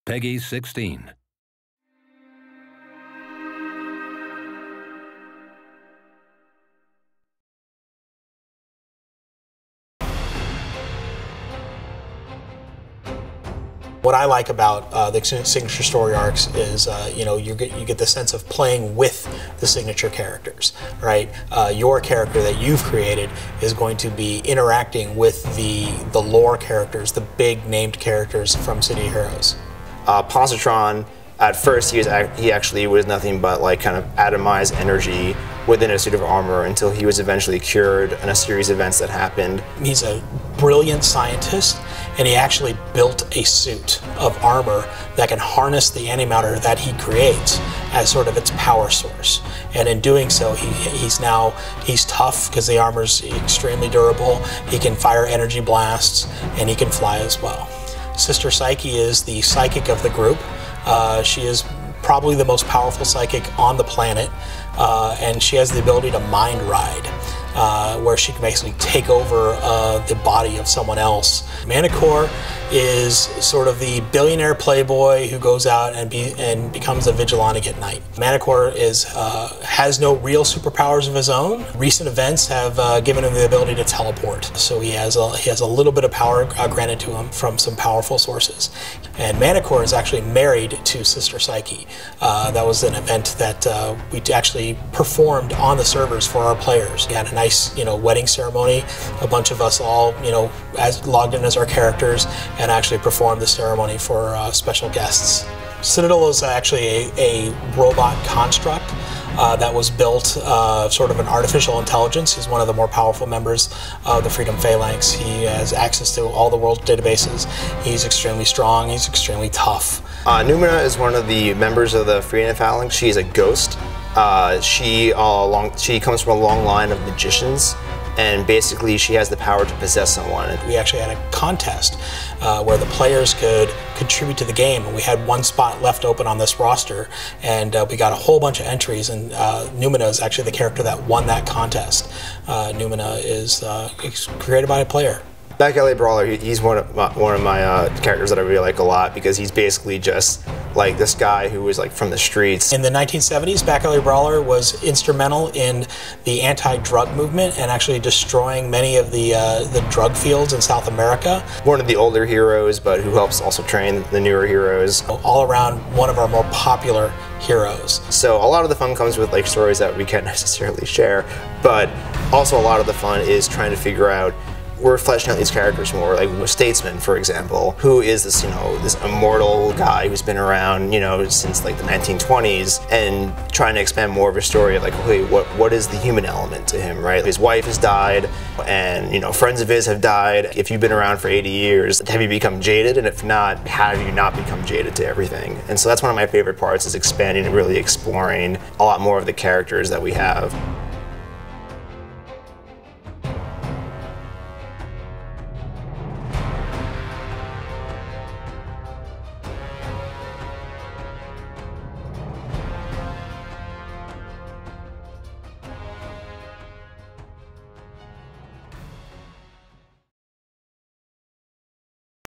Peggy 16. What I like about the signature story arcs is, you get the sense of playing with the signature characters, right? Your character that you've created is going to be interacting with the lore characters, the big named characters from City of Heroes. Positron, at first he actually was nothing but like kind of atomized energy within a suit of armor until he was eventually cured in a series of events that happened. He's a brilliant scientist, and he actually built a suit of armor that can harness the antimatter that he creates as sort of its power source. And in doing so, he's tough because the armor's extremely durable. He can fire energy blasts, and he can fly as well. Sister Psyche is the psychic of the group. She is probably the most powerful psychic on the planet, and she has the ability to mind ride, where she can basically take over the body of someone else. Manticore is sort of the billionaire playboy who goes out and becomes a vigilante at night. Manticore has no real superpowers of his own. Recent events have given him the ability to teleport, so he has a little bit of power granted to him from some powerful sources. And Manticore is actually married to Sister Psyche. That was an event that we actually performed on the servers for our players. We had a nice, wedding ceremony. A bunch of us all, logged in as our characters and actually performed the ceremony for special guests. Citadel is actually a robot construct that was built sort of an artificial intelligence. He's one of the more powerful members of the Freedom Phalanx. He has access to all the world's databases. He's extremely strong. He's extremely tough. Numina is one of the members of the Freedom Phalanx. She is a ghost. She comes from a long line of magicians, and basically she has the power to possess someone. We actually had a contest where the players could contribute to the game, and we had one spot left open on this roster, and we got a whole bunch of entries, and Numina is actually the character that won that contest. Numina is created by a player. Back Alley Brawler, he's one of my characters that I really like a lot, because he's basically just like this guy who was like from the streets. In the 1970s, Back Alley Brawler was instrumental in the anti-drug movement and actually destroying many of the drug fields in South America. One of the older heroes, but who helps also train the newer heroes. All around one of our more popular heroes. So a lot of the fun comes with like stories that we can't necessarily share, but also a lot of the fun is trying to figure out, we're fleshing out these characters more, like Statesman, for example, who is this, this immortal guy who's been around, since like the 1920s, and trying to expand more of his story of like, okay, what is the human element to him, right? His wife has died, and friends of his have died. If you've been around for 80 years, have you become jaded? And if not, have you not become jaded to everything? And so that's one of my favorite parts, is expanding and really exploring a lot more of the characters that we have.